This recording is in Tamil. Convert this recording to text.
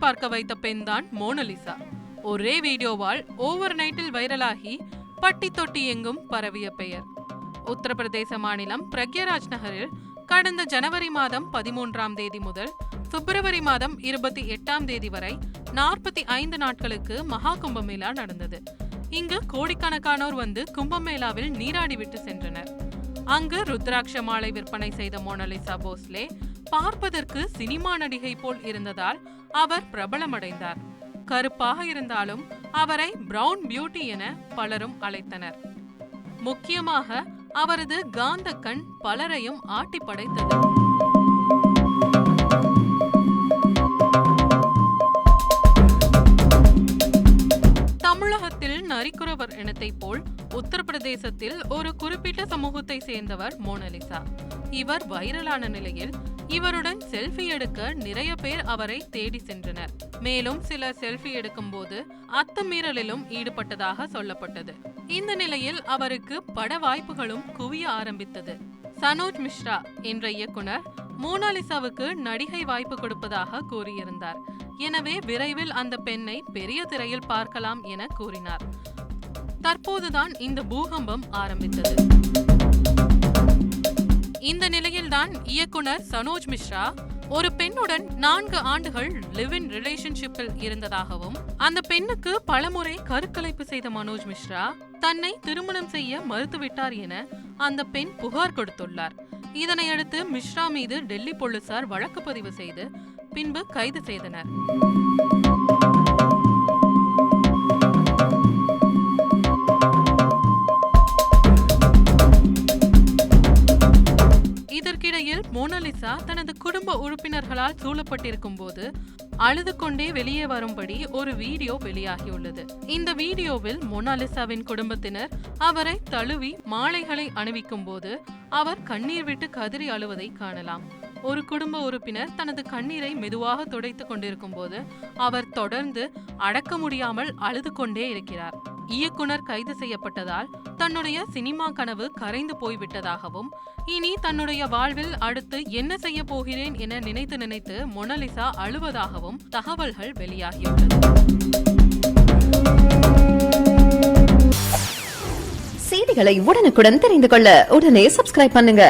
பார்க்க வைத்த பெண்தான் மோனலிசா. ஒரே வீடியோவால் ஓவர் நைட்டில் வைரலாகி பட்டி தொட்டி எங்கும் பரவிய பெயர். உத்தரப்பிரதேச மாநிலம் பிரக்யாராஜ் நகரில் கடந்த ஜனவரி மாதம் 13ஆம் தேதி முதல் பிப்ரவரி மாதம் 28ஆம் தேதி வரை 45 நாட்களுக்கு மகா கும்பமேளா நடந்தது. இங்கு கோடிக்கணக்கானோர் வந்து கும்பமேளாவில் நீராடிவிட்டு சென்றனர். அங்கு ருத்ராட்ச மாலை விற்பனை செய்த மோனலிசா போஸ்லே பார்ப்பதற்கு சினிமா நடிகை போல் இருந்ததால் அவர் பிரபலமடைந்தார். கருப்பாக இருந்தாலும் அவரை பிரவுன் பியூட்டி என பலரும் அழைத்தனர். முக்கியமாக அவரது காந்த கண் பலரையும் ஆட்டி படைத்தது. தமிழகத்தில் நரிக்குறவர் இனத்தை போல் உத்தரப்பிரதேசத்தில் ஒரு குறிப்பிட்ட சமூகத்தை சேர்ந்தவர் மோனலிசா. இவர் வைரலான நிலையில் இவருடன் செல்ஃபி எடுக்க நிறைய பேர் அவரை தேடி சென்றனர். மேலும் சிலர் செல்ஃபி எடுக்கும் போது அத்துமீறலிலும் ஈடுபட்டதாக சொல்லப்பட்டது. இந்த நிலையில் அவருக்கு பட வாய்ப்புகளும் குவிய ஆரம்பித்தது. சனோஜ் மிஸ்ரா என்ற இயக்குனர் மோனாலிசாவுக்கு நடிகை வாய்ப்பு கொடுப்பதாக கூறியிருந்தார். எனவே விரைவில் அந்த பெண்ணை பெரிய திரையில் பார்க்கலாம் என கூறினார். தற்போதுதான் இந்த பூகம்பம் ஆரம்பித்தது. இந்த நிலையில்தான் இயக்குனர் சனோஜ் மிஸ்ரா ஒரு பெண்ணுடன் 4 ஆண்டுகள் லிவ் இன் ரிலேஷன்ஷிப்பில் இருந்ததாகவும் அந்த பெண்ணுக்கு பலமுறை கருக்கலைப்பு செய்த மனோஜ் மிஸ்ரா தன்னை திருமணம் செய்ய மறுத்துவிட்டார் என அந்த பெண் புகார் கொடுத்துள்ளார். இதனையடுத்து மிஸ்ரா மீது டெல்லி போலீசார் வழக்கு பதிவு செய்து பின்பு கைது செய்தனர். இதற்கிடையில் மோனலிசா தனது குடும்ப உறுப்பினர்களால் சூழப்பட்டிருக்கும் போது அழுது கொண்டே வெளியே வரும்படி ஒரு வீடியோ வெளியாகியுள்ளது. இந்த வீடியோவில் மோனாலிசாவின் குடும்பத்தினர் அவரை தழுவி மாலைகளை அணிவிக்கும் போது அவர் கண்ணீர் விட்டு கதறி அழுவதை காணலாம். ஒரு குடும்ப உறுப்பினர் தனது கண்ணீரை மெதுவாக துடைத்துக் கொண்டிருக்கும் போது அவர் தொடர்ந்து அடக்க முடியாமல் அழுது கொண்டே இருக்கிறார். இயக்குனர் கைது செய்யப்பட்டதால் தன்னுடைய சினிமா கனவு கரைந்து போய்விட்டதாகவும் இனி தன்னுடைய வாழ்வில் அடுத்து என்ன செய்ய போகிறேன் என நினைத்து மோனலிசா அழுவதாகவும் தகவல்கள் வெளியாகியுள்ளது. செய்திகளை உடனுக்குடன் தெரிந்து கொள்ள உடனே சப்ஸ்கிரைப் பண்ணுங்க.